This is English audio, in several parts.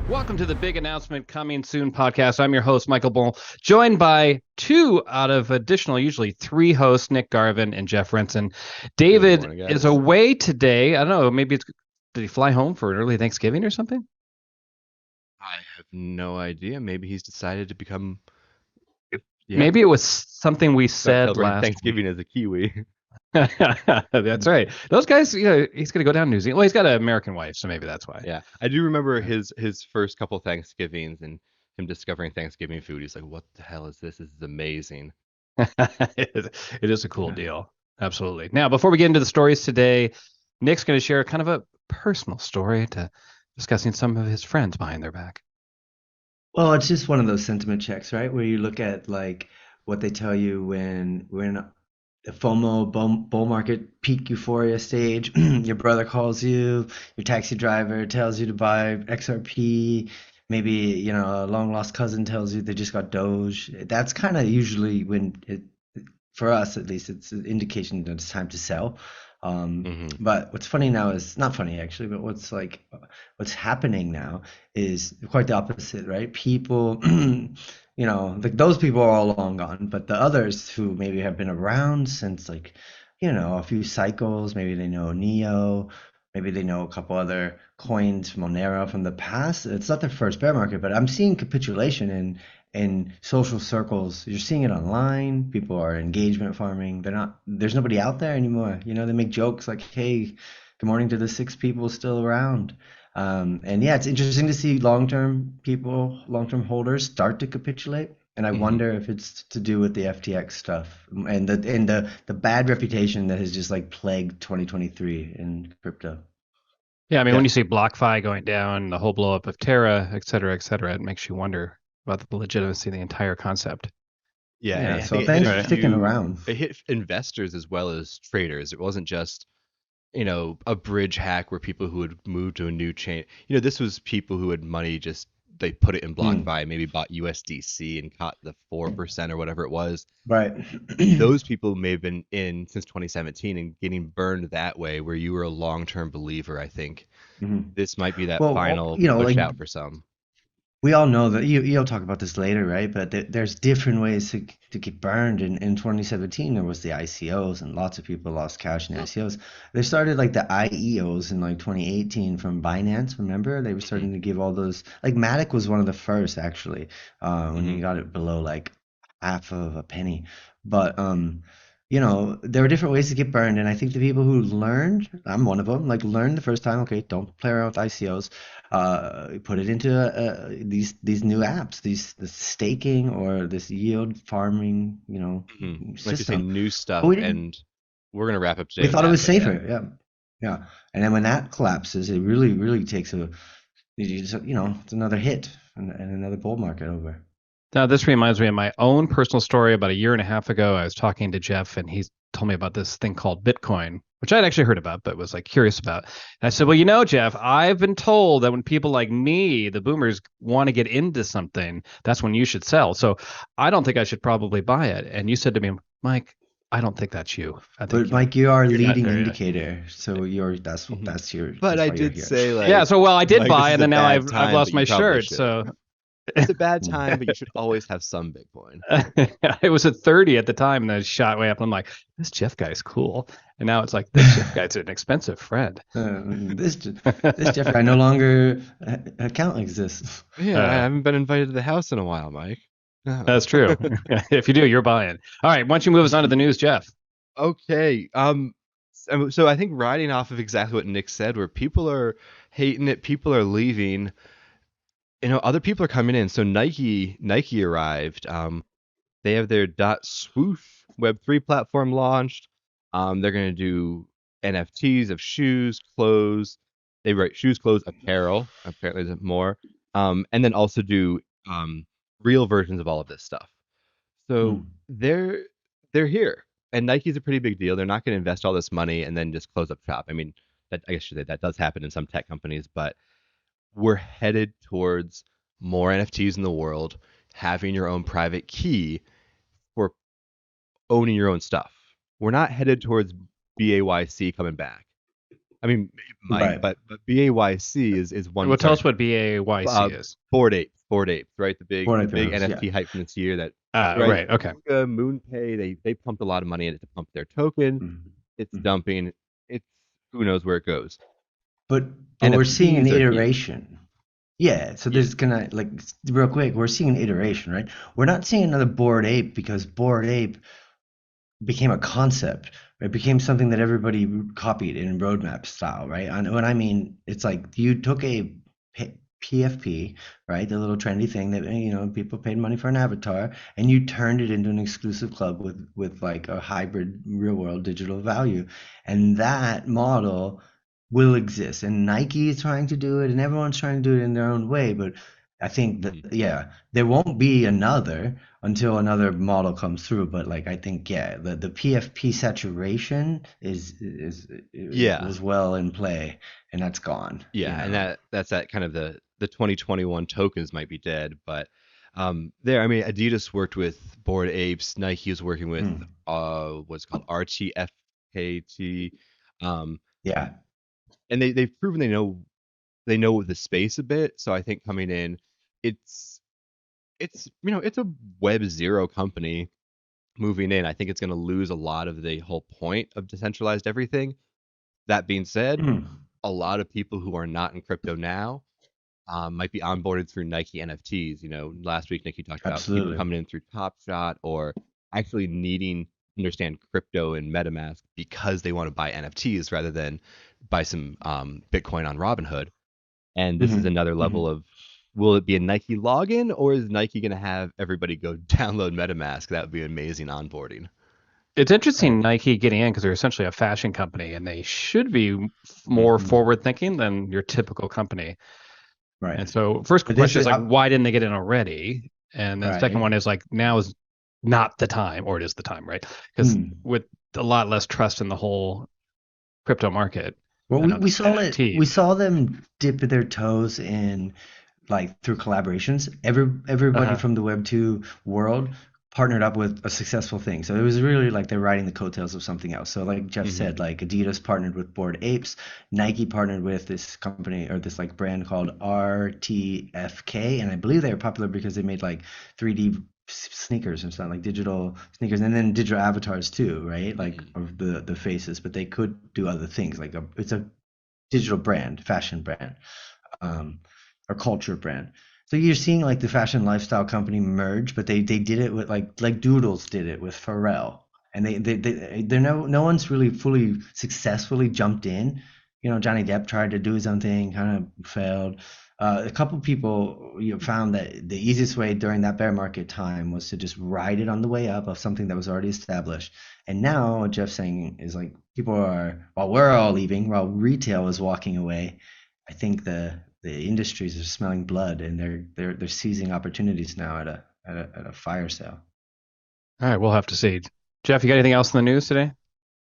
Welcome to the Big Announcement Coming Soon podcast. I'm your host, Michael Bull, joined by two out of additional, usually three hosts, Nick Garvin and Jeff Renson. David morning, is guys. away today. I don't know, did he fly home for an early Thanksgiving or something? I have no idea. Maybe he's decided to become. Maybe it was something we said celebrating last Thanksgiving as a Kiwi. That's right. Those guys, he's going to go down to New Zealand. Well, he's got an American wife, so maybe that's why. Yeah, I do remember his first couple Thanksgivings and him discovering Thanksgiving food. He's like, "What the hell is this? This is amazing." It is a cool deal. Absolutely. Now, before we get into the stories today, Nick's going to share kind of a personal story to discussing some of his friends behind their back. Well, it's just one of those sentiment checks, right? Where you look at like what they tell you when we're in the FOMO bull market peak euphoria stage. Your brother calls you, your taxi driver tells you to buy XRP. Maybe, a long lost cousin tells you they just got Doge. That's kind of usually for us at least, it's an indication that it's time to sell. But what's funny now is not funny actually, but what's happening now is quite the opposite, right? People, like those people are all long gone, but the others who maybe have been around since a few cycles, maybe they know Neo, maybe they know a couple other coins, Monero from the past. It's not their first bear market, but I'm seeing capitulation in social circles. You're seeing it online. People are engagement farming. There's nobody out there anymore. They make jokes like, hey, good morning to the 6 people still around. And yeah, it's interesting to see long-term holders start to capitulate. And I wonder if it's to do with the FTX stuff and the bad reputation that has just like plagued 2023 in crypto. Yeah, I mean, when you see BlockFi going down, the whole blow up of Terra, et cetera, it makes you wonder about the legitimacy of the entire concept. Yeah, so thanks for sticking around. It hit investors as well as traders. It wasn't just a bridge hack where people who had moved to a new chain. This was people who had money, just they put it in BlockFi, maybe bought USDC and caught the 4% or whatever it was. Right. Those people may have been in since 2017 and getting burned that way, where you were a long-term believer. I think this might be that final push out for some. We all know that you'll talk about this later, right? But there's different ways to get burned. In 2017, there was the ICOs, and lots of people lost cash in ICOs. They started like the IEOs in like 2018 from Binance. Remember, they were starting to give all those. Like Matic was one of the first actually, when you got it below like half of a penny. But there were different ways to get burned, and I think the people who learned, I'm one of them, like learned the first time, okay, don't play around with ICOs, put it into these new apps, the staking or this yield farming, Like system. you say, new stuff, and we're gonna wrap up today. We thought it was safer, yeah. And then when that collapses, it really, really takes it's another hit and another bull market over. Now, this reminds me of my own personal story. About a year and a half ago, I was talking to Jeff, and he told me about this thing called Bitcoin, which I'd actually heard about, but was like curious about. And I said, well, Jeff, I've been told that when people like me, the boomers, want to get into something, that's when you should sell. So I don't think I should probably buy it. And you said to me, Mike, I don't think that's you. But Mike, you are a leading indicator, so that's your. But I did say I did Mike, buy, and then now I've lost my shirt. Should. So it's a bad time, but you should always have some Bitcoin. It was at 30 at the time, and then it shot way up. And I'm like, this Jeff guy's cool. And now it's like, this Jeff guy's an expensive friend. This Jeff guy no longer account exists. Yeah, I haven't been invited to the house in a while, Mike. That's true. If you do, you're buying. All right, why don't you move us on to the news, Jeff? Okay. So I think riding off of exactly what Nick said, where people are hating it, people are leaving. Other people are coming in. So Nike arrived. They have their .swoosh Web3 platform launched. They're going to do NFTs of shoes, clothes. They write shoes, clothes, apparel. Apparently there's more. And then also do real versions of all of this stuff. So they're here. And Nike's a pretty big deal. They're not going to invest all this money and then just close up shop. I mean, I guess you should say that does happen in some tech companies, but we're headed towards more NFTs in the world, having your own private key for owning your own stuff. We're not headed towards BAYC coming back. I mean, it might, Right. but BAYC is one. Well, tell Sorry, us what BAYC is. Bored Apes, right? Born The at big those, yeah. NFT hype from this year. That right, Right. Okay. Yuga, MoonPay, they pumped a lot of money in it to pump their token. Mhm. It's Mhm. dumping. It's who knows where it goes. But we're seeing an NFTs are here. iteration. Yeah, so Yeah. there's gonna like real quick, we're seeing an iteration, right? We're not seeing another Bored Ape because Bored Ape became a concept. It became something that everybody copied in roadmap style, right? And when I mean, it's like you took a PFP, right, the little trendy thing that people paid money for an avatar, and you turned it into an exclusive club with like a hybrid real world digital value, and that model will exist. And Nike is trying to do it, and everyone's trying to do it in their own way, but I think that Mhm. yeah, there won't be another until another model comes through. But like I think yeah, the PFP saturation is Yeah. was well in play, and that's gone. You Yeah, and know. that's that kind of the 2021 tokens might be dead, but there, I mean, Adidas worked with Bored Apes, Nike is working with Mm. what's it called RTFKT, um, Yeah. and they've proven they know the space a bit. So I think coming in, it's it's a Web 0 company moving in. I think it's going to lose a lot of the whole point of decentralized everything. That being said, Mm. a lot of people who are not in crypto now might be onboarded through Nike NFTs. Last week Nikki talked about people Absolutely. coming in through Top Shot or actually needing to understand crypto and MetaMask because they want to buy NFTs rather than buy some Bitcoin on Robinhood. And this is Hmm. another level Hmm. of, will it be a Nike login or is Nike going to have everybody go download MetaMask? That would be amazing onboarding. It's interesting Right. Nike getting in because they're essentially a fashion company and they should be more Hmm. forward thinking than your typical company. Right. And so, first But this question is is like, up. why didn't they get in already? And then second Right. one is like, now is not the time, or it is the time, right? Because Hmm. with a lot less trust in the whole crypto market Well, and we on saw it. We NFTs. saw them dip their toes in like through collaborations. Uh Everybody huh. from the Web 2 world partnered up with a successful thing. So it was really like they're riding the coattails of something else. So like Jeff Hmm. said, like Adidas partnered with Bored Apes, Nike partnered with this company or this like brand called RTFK, and I believe they were popular because they made like 3D sneakers and stuff like digital sneakers and then digital avatars too, right? Like Hmm. of the faces, but they could do other things. Like it's a digital brand, fashion brand, um, or culture brand. So you're seeing like the fashion lifestyle company merge, but they did it with like Doodles did it with Pharrell, and they're no one's really fully successfully jumped in. Johnny Depp tried to do his own thing, kind of failed. A couple people found that the easiest way during that bear market time was to just ride it on the way up of something that was already established. And now what Jeff's saying is like people are while we're all leaving, while retail is walking away, I think the industries are smelling blood and they're seizing opportunities now at a fire sale. All right, we'll have to see. Jeff, you got anything else in the news today?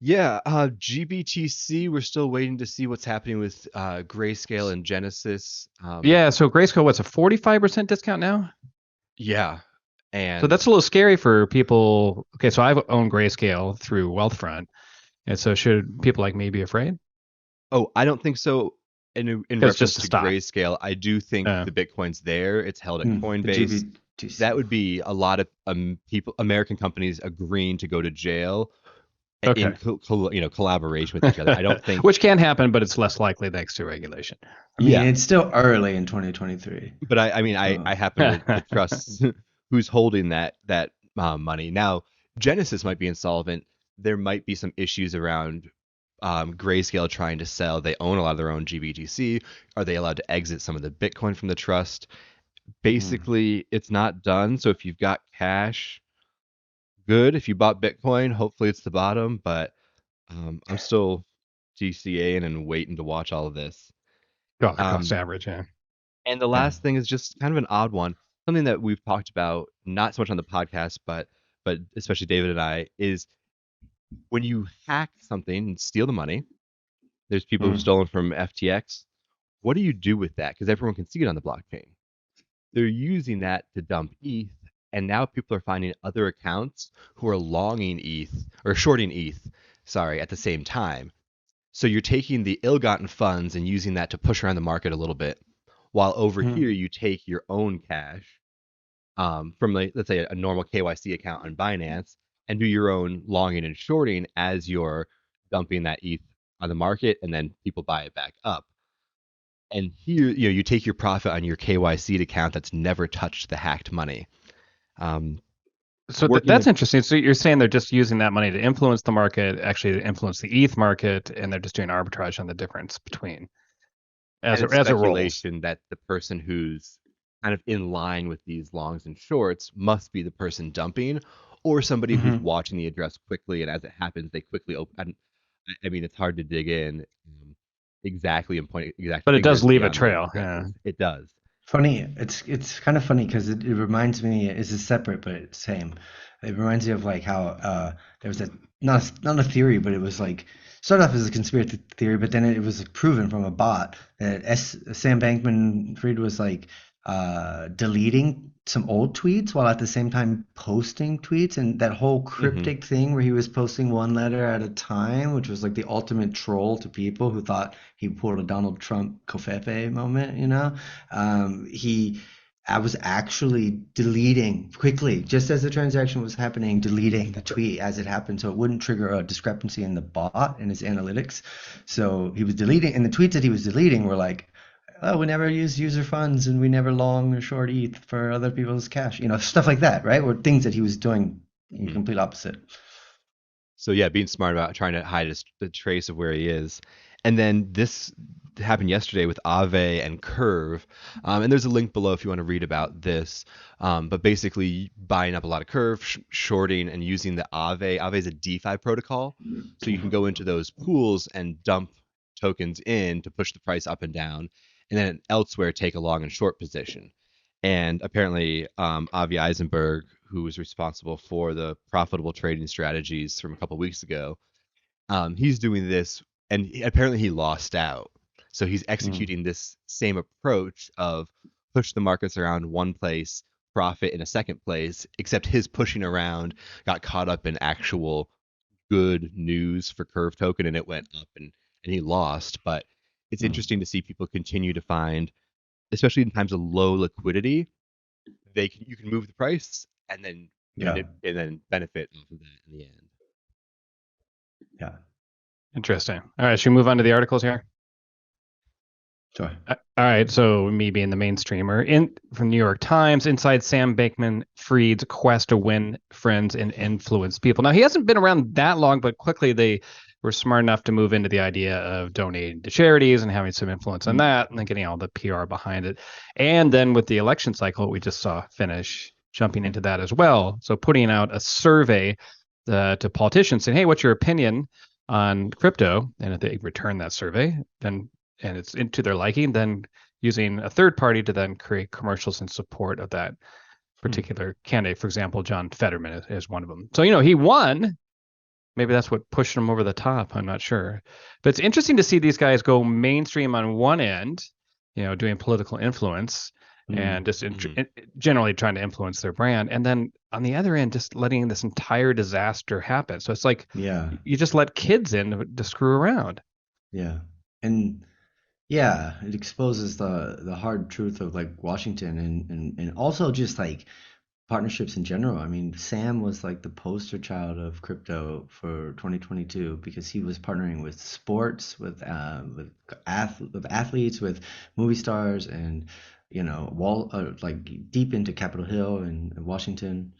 Yeah, GBTC, we're still waiting to see what's happening with Grayscale and Genesis. Yeah, so Grayscale, what's a 45% discount now? Yeah, So and that's a little scary for people. Okay, so I've owned Grayscale through Wealthfront. And so should people like me be afraid? oh, I don't think so. In Because it's reference just a to stock. Grayscale, I do think Uh, the Bitcoin's there. It's held at The Coinbase. GBTC. That would be a lot of people, American companies agreeing to go to jail in okay. collaboration with each other. I don't think. Which can happen, but it's less likely thanks to regulation. I mean, Yeah, it's still early in 2023. but I mean, I So, happen to trust who's holding that money now. Genesis might be insolvent. There might be some issues around Grayscale trying to sell. They own a lot of their own GBTC. Are they allowed to exit some of the Bitcoin from the trust? mm, Basically, it's not done. So if you've got cash, good. If you bought Bitcoin, hopefully it's the bottom. But I'm still DCAing and waiting to watch all of this. Cost Um, average, yeah. And the yeah. last thing is just kind of an odd one, something that we've talked about not so much on the podcast, but especially David and I, is when you hack something and steal the money. There's people who've Mm, stolen from FTX. What do you do with that? Because everyone can see it on the blockchain. They're using that to dump ETH, and now people are finding other accounts who are longing ETH or shorting ETH, sorry, at the same time. So you're taking the ill-gotten funds and using that to push around the market a little bit, while over here Mm. you take your own cash from like, let's say a normal KYC account on Binance and do your own longing and shorting as you're dumping that ETH on the market, and then people buy it back up. And here, you take your profit on your KYC account that's never touched the hacked money. Um, So working that's with interesting. So you're saying they're just using that money to influence the market, actually to influence the ETH market, and they're just doing arbitrage on the difference between and it's as it rolls. speculation that the person who's kind of in line with these longs and shorts must be the person dumping, or somebody who's Hmm. watching the address quickly, and as it happens, they quickly open. I mean, it's hard to dig in exactly and point exact But it does fingers leave a beyond the name trail. Yeah. addresses. It does. Funny, it's kind of funny because it reminds me. It's a separate but same. It reminds me of like how there was a not a theory, but it was like started off as a conspiracy theory, but then it was proven from a bot that Sam Bankman-Fried was like deleting some old tweets while at the same time posting tweets, and that whole Hmm. cryptic thing where he was posting one letter at a time, which was like the ultimate troll to people who thought he pulled a Donald Trump covfefe moment, you know. He I was actually deleting quickly, just as the transaction was happening, deleting the tweet as it happened, so it wouldn't trigger a discrepancy in the bot in his analytics. So he was deleting, and the tweets that he was deleting were like, "Oh, we never use user funds, and we never long or short ETH for other people's cash," stuff like that, right? Or things that he was doing in Hmm. complete opposite. So yeah, being smart about trying to hide the trace of where he is. And then this happened yesterday with Aave and Curve. And there's a link below if you want to read about this. But basically buying up a lot of Curve, shorting, and using the Aave. Aave is a DeFi protocol. So you can go into those pools and dump tokens in to push the price up and down, and then elsewhere take a long and short position. And apparently, Avi Eisenberg, who was responsible for the profitable trading strategies from a couple weeks ago, he's doing this, and apparently he lost out. So he's Mm. executing this same approach of push the markets around one place, profit in a second place, except his pushing around got caught up in actual good news for Curve token, and it went up, and he lost. But it's Mm. interesting to see people continue to find, especially in times of low liquidity, you can move the price and then Yeah, and then benefit off of that in the end. yeah, Interesting. All right, should we move on to the articles here? sure. All right, so me being the main streamer in from New York Times, inside Sam Bankman-Fried's quest to win friends and influence people. Now he hasn't been around that long, but quickly they were smart enough to move into the idea of donating to charities and having some influence on that, and then getting all the PR behind it. And then with the election cycle we just saw finish, jumping into that as well. So putting out a survey to politicians saying, "Hey, what's your opinion on crypto?" And if they return that survey, then and it's into their liking, then using a third party to then create commercials in support of that Hmm. particular candidate. For example, John Fetterman is one of them. So, he won. Maybe that's what pushed him over the top. I'm not sure. But it's interesting to see these guys go mainstream on one end, doing political influence and Mm. just Hmm. generally trying to influence their brand. And then on the other end, just letting this entire disaster happen. So it's like Yeah, you just let kids in to screw around. yeah. And yeah, it exposes the hard truth of like Washington and also just like partnerships in general. I mean, Sam was like the poster child of crypto for 2022 because he was partnering with sports, with athletes, with movie stars, and wall like deep into Capitol Hill and Washington.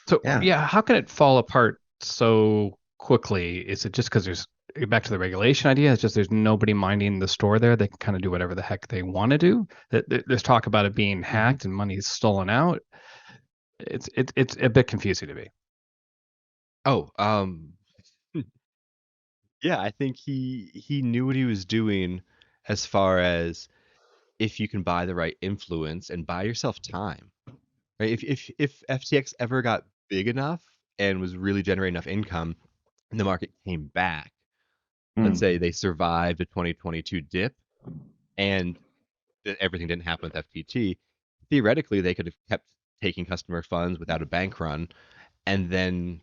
So Yeah. yeah, how can it fall apart so quickly? Is it just because there's back to the regulation idea? It's just there's nobody minding the store there. They can kind of do whatever the heck they want to do. There's talk about it being Hmm. hacked and money stolen out. It's a bit confusing to me. Oh, yeah, I think he knew what he was doing as far as if you can buy the right influence and buy yourself time. Right? If FTX ever got big enough and was really generating enough income and the market came back, let's Mm. say they survived a 2022 dip and everything didn't happen with FTT, theoretically they could have kept taking customer funds without a bank run and then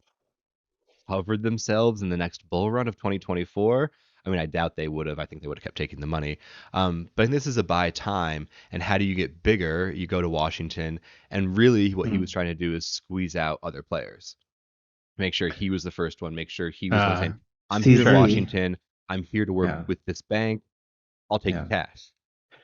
covered themselves in the next bull run of 2024. I mean, I doubt they would have. I think they would have kept taking the money. But I think this is a buy time. And how do you get bigger? You go to Washington, and really, what he was Mm. trying to do is squeeze out other players, make sure he was the first one, make sure he was the one Uh, saying, "I'm here in sure. CZ. Washington. I'm here to work Yeah. with this bank. I'll take Yeah. your cash."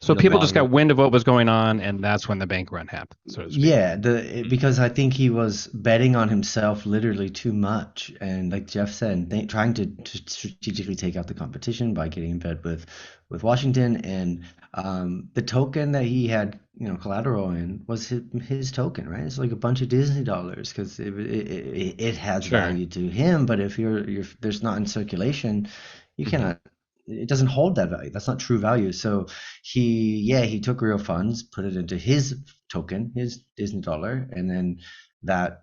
So And the people just volume. got wind of what was going on, and that's when the bank run happened, so to speak. Yeah, Mhm. because I think he was betting on himself literally too much, and like Jeff said, trying to strategically take out the competition by getting in bed with Washington, and the token that he had, collateral in was his token, right? It's like a bunch of Disney dollars because it has Sure. value to him, but if you're there's not in circulation, you Mhm. cannot. It doesn't hold that value. That's not true value. So he took real funds, put it into his token, his Disney dollar, and then that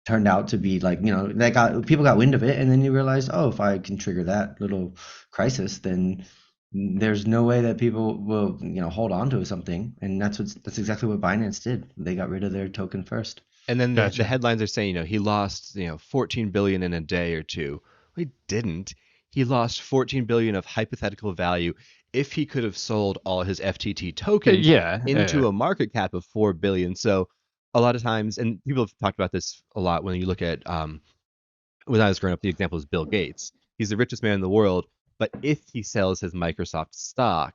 turned out to be like, that got people got wind of it, and then you realize, oh, if I can trigger that little crisis, then there's no way that people will, hold on to something, and that's exactly what Binance did. They got rid of their token first. And then the Gotcha. headlines are saying, he lost, 14 billion in a day or two. Well, he didn't. He lost 14 billion of hypothetical value if he could have sold all his FTT tokens Yeah. into a market cap of 4 billion. So a lot of times, and people have talked about this a lot when you look at when I was growing up, the example is Bill Gates. He's the richest man in the world, but if he sells his Microsoft stock,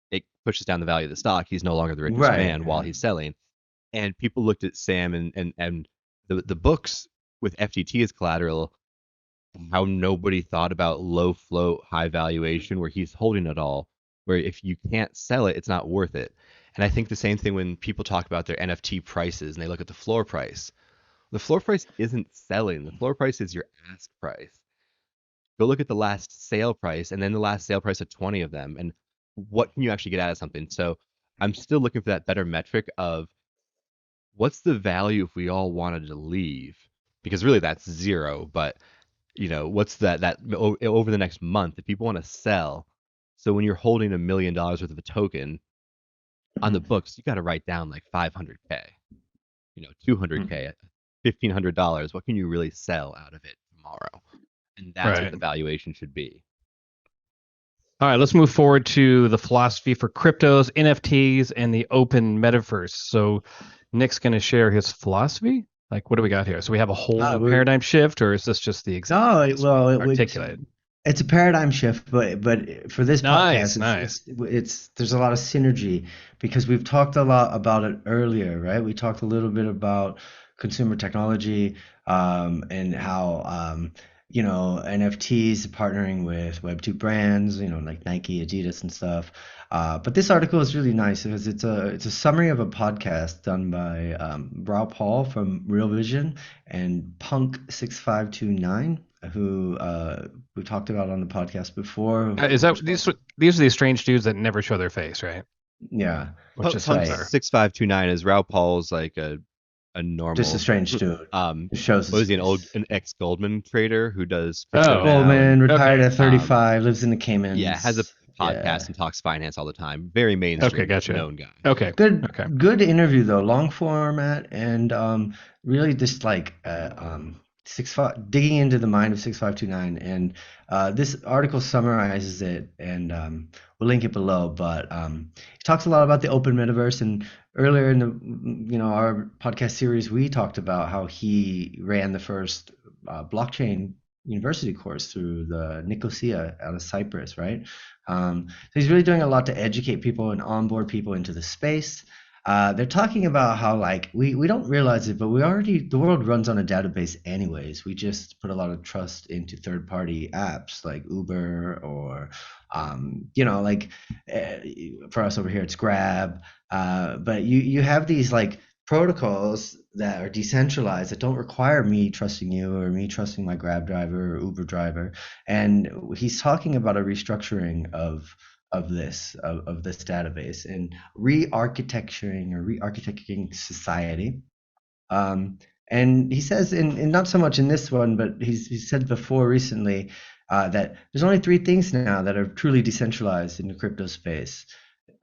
it pushes down the value of the stock. He's no longer the richest Right. man while he's selling. And people looked at Sam and the books with FTT as collateral, how nobody thought about low float, high valuation, where he's holding it all, where if you can't sell it, it's not worth it. And I think the same thing when people talk about their NFT prices and they look at the floor price. The floor price isn't selling. The floor price is your ask price. Go look at the last sale price and then the last sale price of 20 of them, and what can you actually get out of something? So I'm still looking for that better metric of what's the value if we all wanted to leave? Because really that's zero, but what's over the next month if people want to sell? So when you're holding $1 million worth of a token on the books, you got to write down like 500K, 200K, $1,500. What can you really sell out of it tomorrow? And that's what Right. the valuation should be. All right, let's move forward to the philosophy for cryptos, NFTs, and the open metaverse. So Nick's going to share his philosophy. Like, what do we got here? So we have a whole new We're paradigm shift, or is this just the example no, you just well, articulated? it's a paradigm shift, but for this Nice, podcast, nice. it's there's a lot of synergy because we've talked a lot about it earlier, right? We talked a little bit about consumer technology, and how, NFTs partnering with Web2 brands, like Nike, Adidas, and stuff. But this article is really nice because it's a summary of a podcast done by, Raul from Real Vision and Punk6529, who, we talked about on the podcast before. Is that these are these strange dudes that never show their face, right? Yeah, Which is Punk right. bizarre. 6529 is Raul Paul's like a Just a normal. strange dude. um It shows what his was he, face. an ex Goldman trader who does crypto Oh, now, and Goldman retired okay, at um 35, lives in the yeah, has a Caymans. podcast Yeah. and talks finance all the time. Very okay, mainstream gotcha. known guy. Okay, Good okay. good interview though. Long format, and really just like, digging into the mind of 6529, and this article summarizes it, and we'll link it below, but it talks a lot about the open metaverse, and earlier in the, our podcast series, we talked about how he ran the first blockchain university course through the Nicosia out of Cyprus, right? So he's really doing a lot to educate people and onboard people into the space. They're talking about how, like, we don't realize it, but the world runs on a database anyways. We just put a lot of trust into third party apps like Uber, or, like, uh, for us over here it's Grab. But you have these like protocols that are decentralized that don't require me trusting you or me trusting my Grab driver or Uber driver. And he's talking about a restructuring of this database and re-architecting society. And he says, and not so much in this one, but he said before recently, that there's only three things now that are truly decentralized in the crypto space: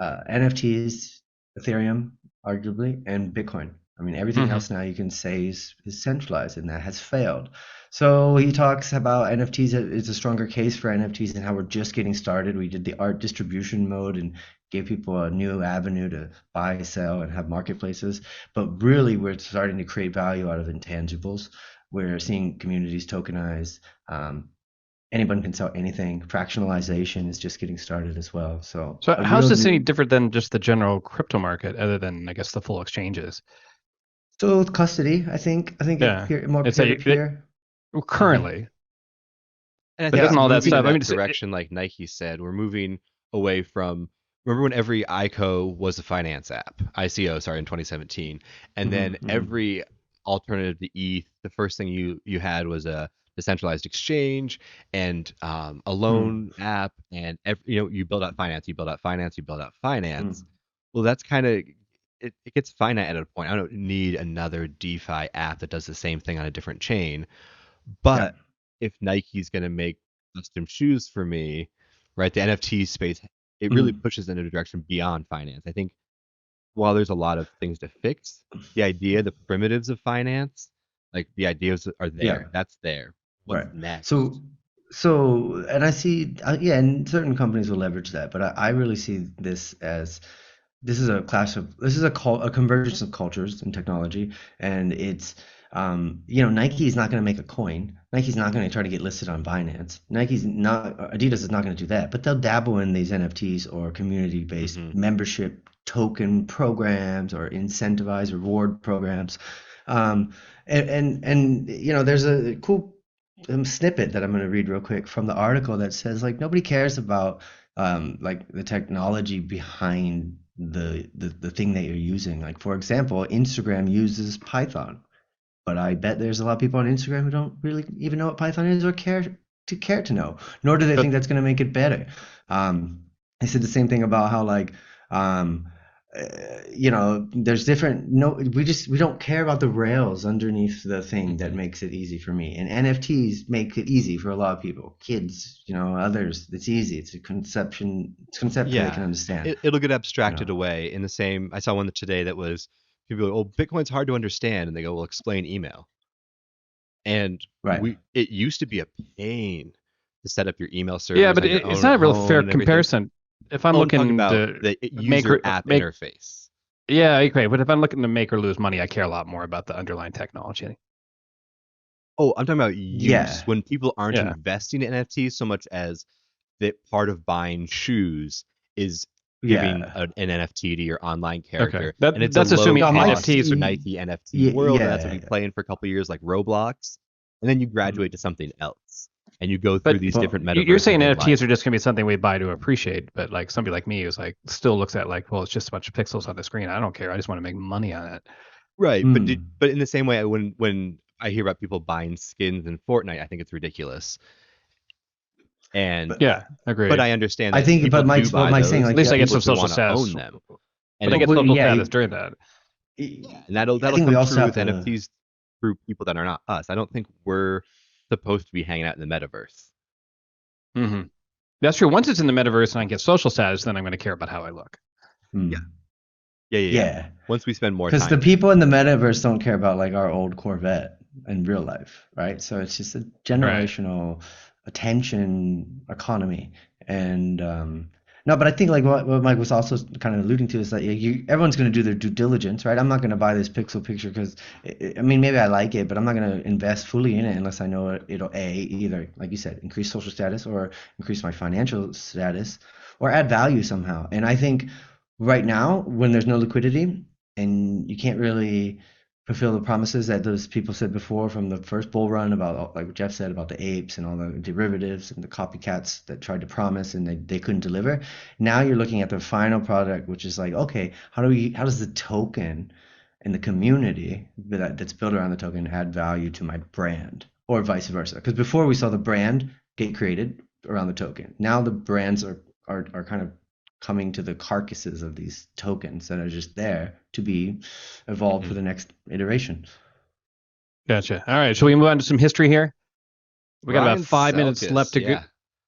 NFTs, Ethereum, arguably, and Bitcoin. I mean, everything else now you can say is centralized, and that has failed. So he talks about NFTs. It's a stronger case for NFTs and how we're just getting started. We did the art distribution mode and gave people a new avenue to buy, sell, and have marketplaces. But really, we're starting to create value out of intangibles. We're seeing communities tokenized. Anyone can sell anything. Fractionalization is just getting started as well. So So a how's real this any new. different than just the general crypto market, other than I guess the full exchanges? So with custody, I think Yeah, more it's peer to a peer. currently, And I but think Yeah. doesn't it's all that moving in stuff? I that mean, direction, like Nike said. We're moving away from. Remember when every ICO was a finance app, ICO, sorry, in 2017, and Hmm. then Hmm. every alternative to ETH, the first thing you had was a decentralized exchange and a loan app, and you build out finance, you build out finance, you build out finance. Hmm. Well, that's kind of it gets finite at a point. I don't need another DeFi app that does the same thing on a different chain. Yeah. But if Nike's going to make custom shoes for me, right, the NFT space, it really Hmm. pushes in a direction beyond finance. I think while there's a lot of things to fix, the idea, the primitives of finance, like the ideas are Yeah. there. That's there. What's Right. next? So, and I see, yeah, and certain companies will leverage that, but I really see this as this is a convergence of cultures and technology, and it's Nike is not going to make a coin. Nike's not going to try to get listed on Binance. Adidas is not going to do that, but they'll dabble in these NFTs or community-based Hmm. membership token programs or incentivized reward programs. Um, and there's a cool snippet that I'm going to read real quick from the article that says like nobody cares about like the technology behind the thing that you're using. Like for example, Instagram uses Python, but I bet there's a lot of people on Instagram who don't really even know what Python is or care to know, nor do they but think that's going to make it better. Um, I said the same thing about how like um, there's different no we don't care about the rails underneath the thing that Hmm. makes it easy for me, and NFTs make it easy for a lot of people, kids, others. It's easy. It's conceptual, they can Yeah, understand. it'll get you abstracted know away in the same. I saw one today that was people go, "Oh, Bitcoin's hard to understand," and they go, "Well, explain email." And right. it used to be a pain to set up your email yeah, servers but on your it's own at not a real home fair and everything. comparison. If I'm Oh, I'm talking looking about to the make user app make interface. yeah, okay, but if I'm looking to make or lose money, I care a lot more about the underlying technology. Oh, I'm talking about use Yeah. when people aren't Yeah, investing in NFTs so much as that part of buying shoes is giving Yeah. an NFT to your online okay. character, and it's a That's low assuming No, cost NFTs. Nike NFT world, and that's what you yeah. play in for a couple years, like Roblox, and then you graduate to something else, and you go through But these Well, different you're saying metaverses in NFTs life. are just going to be something we buy to appreciate, but like somebody like me who's like still looks at like, well, it's just a bunch of pixels on the screen. I don't care. I just want to make money on it. Right, mm, but in the same way, when I hear about people buying skins in Fortnite, I think it's ridiculous. And but Yeah, but agreed. I understand I that think, people but do What buy Mike's saying, those At like, least for I get people some who social want to status. own them, and But I it get well, social yeah, status during that. yeah, and I that'll think we come also true have with to. NFTs through people that are not us. I don't think we're supposed to be hanging out in the metaverse. Hmm. That's true. Once it's in the metaverse and I get social status, then I'm going to care about how I look. Yeah, Mm, yeah. yeah, Once we spend more because the time there. people in the metaverse don't care about like our old Corvette in real life, right? So it's just a Right. generational attention economy, and no, but I think like what Mike was also kind of alluding to is that everyone's going to do their due diligence, right? I'm not going to buy this pixel picture because I mean maybe I like it, but I'm not going to invest fully in it unless I know it'll either like you said increase social status or increase my financial status or add value somehow. And I think right now when there's no liquidity and you can't really fulfill the promises that those people said before from the first bull run about like what Jeff said about the apes and all the derivatives and the copycats that tried to promise and they couldn't deliver. Now you're looking at the final product, which is like, okay, how does the token and the community that's built around the token add value to my brand or vice versa? Because before we saw the brand get created around the token. Now the brands are kind of coming to the carcasses of these tokens that are just there to be evolved for Hmm. the next iteration. Gotcha. All right. Shall we move on to some history here? We got about Ryan 5 minutes left Selkis, to go. yeah.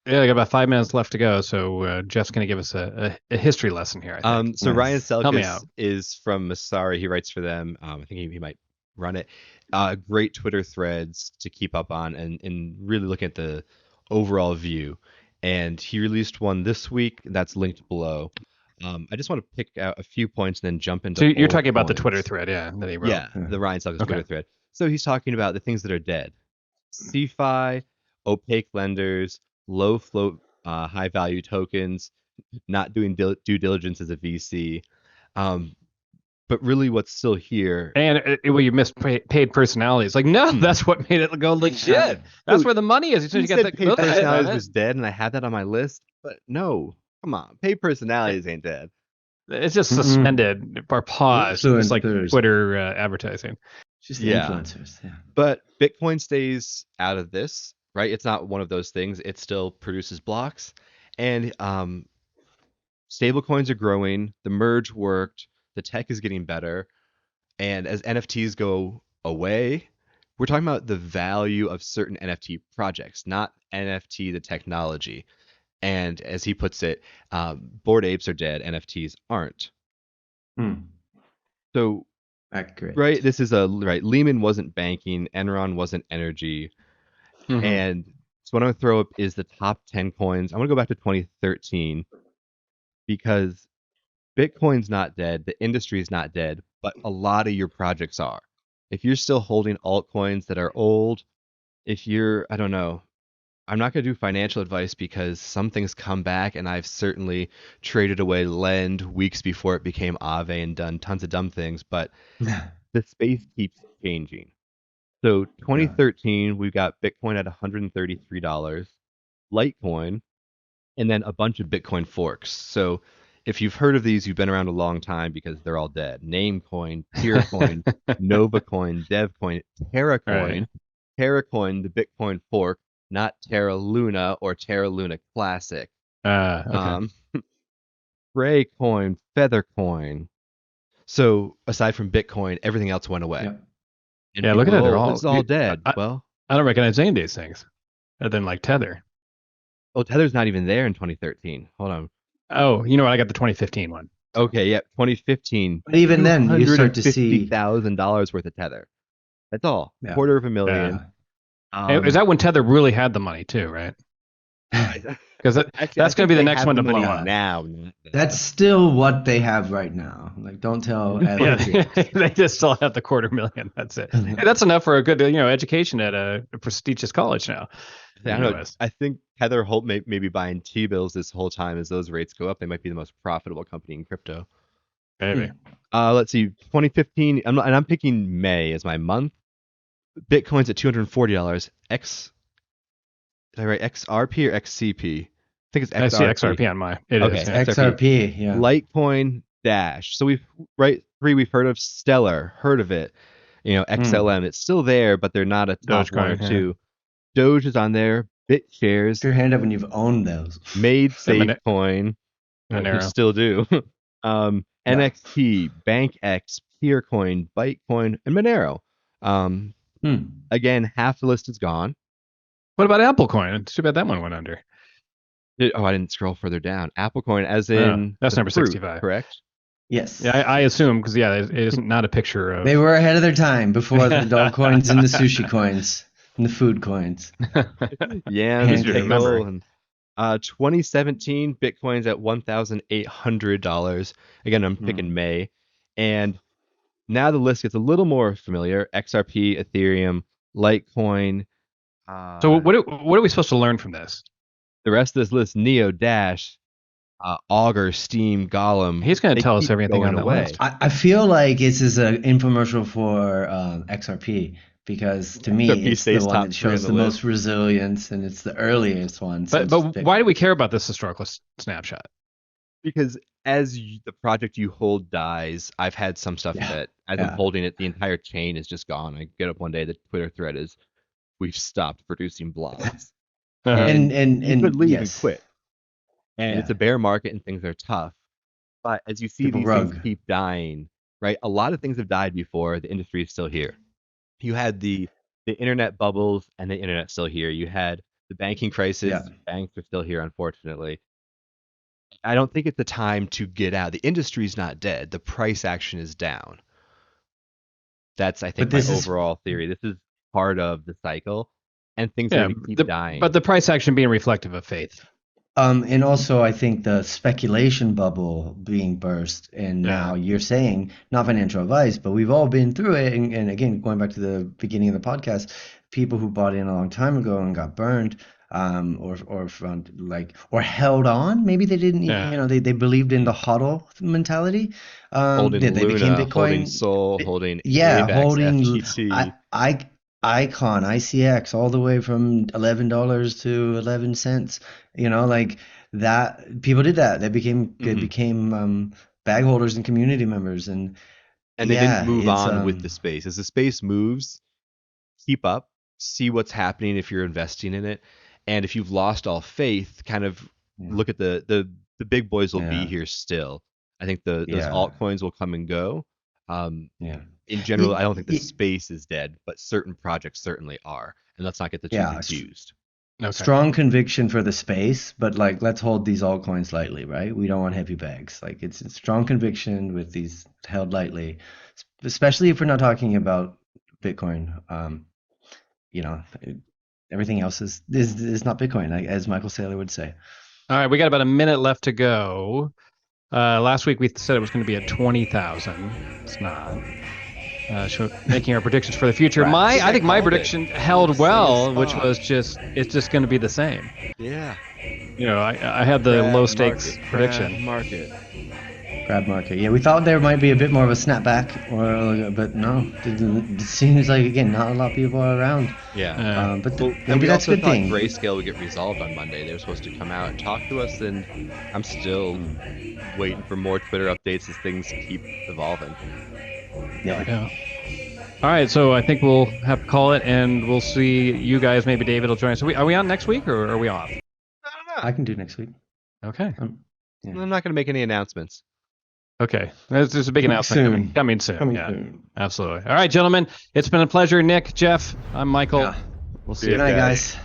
Yeah, I got about 5 minutes left to go, so Jeff's going to give us a history lesson here, I think. So Ryan Nice. Help me Selkis out. is from Masari. He writes for them. I think he might run it. Great Twitter threads to keep up on and really look at the overall view. And he released one this week that's linked below. I just want to pick out a few points and then jump into So you're talking about the Twitter altcoins. thread, yeah, that he wrote. Yeah, the Ryan Selkis Okay. Twitter thread. So he's talking about the things that are dead. CeFi, opaque lenders, low float, high value tokens, not doing due diligence as a VC. Um, but really, what's still here? And well, you missed paid personalities. Like, no, that's what made it go legit. That's where the money is. As soon You as you get said the paid those guys on personalities it, was dead, and I had that on my list. But no, come on, paid personalities ain't dead. it's just Mm-mm. suspended or paused, just like Influencers. Twitter advertising. Just Yeah. influencers. Yeah. But Bitcoin stays out of this, right? It's not one of those things. It still produces blocks, and stable coins are growing. The merge worked. The tech is getting better. And as NFTs go away, we're talking about the value of certain NFT projects, not NFT, the technology. And as he puts it, Bored Apes are dead, NFTs aren't. Hmm. So, Accurate. right, this is right. Lehman wasn't banking, Enron wasn't energy. Mhm. And so what I'm going to throw up is the top 10 coins. I'm going to go back to 2013 because Bitcoin's not dead, the industry's not dead, but a lot of your projects are. If you're still holding altcoins that are old, if you're, I don't know, I'm not going to do financial advice because some things come back, and I've certainly traded away Lend weeks before it became Aave and done tons of dumb things, but the space keeps changing. So 2013, we've got Bitcoin at $133, Litecoin, and then a bunch of Bitcoin forks. So if you've heard of these, you've been around a long time because they're all dead. Namecoin, Peercoin, Novacoin, Devcoin, TerraCoin, Right. TerraCoin, the Bitcoin fork, not Terra Luna or Terra Luna Classic. Okay. Raycoin, Feathercoin. So aside from Bitcoin, everything else went away. Yep. And Yeah, people look at that. go, They're oh, all it's all dead. Well, I don't recognize any of these things other than like Tether. Tether's not even there in 2013. Hold on. Oh, you know what? I got the 2015 one. Okay, yeah, 2015. But even then, you start to see. $150,000 worth of Tether. That's all. Yeah. $250,000. Is that when Tether really had the money too, right? Because that's going to be the next one to blow up. Now. That's still what they have right now. Like, don't tell Yeah, other they just still have the $250,000. That's it. Hey, that's enough for a good, education at a prestigious college now. I don't know. I think Tether Holt may be buying T-bills this whole time. As those rates go up, they might be the most profitable company in crypto. Maybe. Let's see. 2015, and I'm picking May as my month. Bitcoin's at $240. Did I write XRP or XCP? I think it's XRP. I see XRP on my. It Okay, is. Yeah. XRP, yeah. Litecoin Dash. So we've heard of Stellar, heard of it. XLM. It's still there, but they're not a top one or two. Doge is on there. BitShares. Put your hand up when you've owned those. Made SafeCoin. We still do. NXT, BankX, Peercoin, Bytecoin, and Monero. Again, half the list is gone. What about Applecoin? It's too bad that one went under. I didn't scroll further down. Applecoin, as in that's number fruit, 65, correct? Yes. Yeah, I assume because it isn't not a picture of. They were ahead of their time before the dog coins and the sushi coins and the food coins. Yeah, easy to remember. and 2017 Bitcoin's at $1,800. Again, I'm picking May, and now the list gets a little more familiar. XRP, Ethereum, Litecoin. So what are we supposed to learn from this? The rest of this list: Neo, Dash, Augur, Steam, Golem. He's going to tell us everything on that list. I feel like this is an infomercial for XRP because to me it's the one that shows the most resilience and it's the earliest one. But why do we care about this historical snapshot? Because as the project you hold dies, I've had some stuff that as I'm holding it, the entire chain is just gone. I get up one day, the Twitter thread is, we've stopped producing blocks. And you could leave and quit. And it's a bear market and things are tough. But as you see these things keep dying, right? A lot of things have died before. The industry is still here. You had the internet bubbles and the internet's still here. You had The banking crisis, Yeah. banks are still here, unfortunately. I don't think it's the time to get out. The industry's not dead. The price action is down. That's, I think, But my this is overall theory. This is part of the cycle, and things are Yeah, going to keep dying. but the price action being reflective of faith. And also I think the speculation bubble being burst, and now you're saying, not financial advice, but we've all been through it. And again, going back to the beginning of the podcast, people who bought in a long time ago and got burned, or found or held on. Maybe they didn't, they believed in the hodl mentality. Holding They became Luna, holding Bitcoin. Sol, holding Yeah, AVAX, holding FTT. Icon, ICX, all the way from $11 to 11 cents. Like that. People did that. They became bag holders and community members, and And they didn't yeah, move it's on with the space. As the space moves, keep up, see what's happening if you're investing in it. And if you've lost all faith, kind of look at the big boys will be here still. I think those altcoins will come and go. In general, I don't think the space is dead, but certain projects certainly are. And let's not get the two confused. Okay. Strong conviction for the space, but let's hold these altcoins lightly, right? We don't want heavy bags. It's strong conviction with these held lightly, especially if we're not talking about Bitcoin. Everything else is not Bitcoin, as Michael Saylor would say. All right, we got about a minute left to go. Last week we said it was going to be at 20,000. It's not. Making our predictions for the future. I think my prediction held well, which was it's just going to be the same. Yeah. I had the low stakes prediction. Grab market. Yeah, we thought there might be a bit more of a snapback, but no. It seems like, again, not a lot of people are around. Yeah. But maybe that's a good thing. Grayscale would get resolved on Monday. They were supposed to come out and talk to us, and I'm still waiting for more Twitter updates as things keep evolving. Yeah. All right, so I think we'll have to call it, and we'll see you guys. Maybe David will join us. Are we on next week, or are we off? I don't know. I can do next week. Okay. I'm not going to make any announcements. Okay. There's a big announcement coming soon. Soon. Absolutely. All right, gentlemen. It's been a pleasure. Nick, Jeff, I'm Michael. Yeah. We'll see you. you Good night, guys.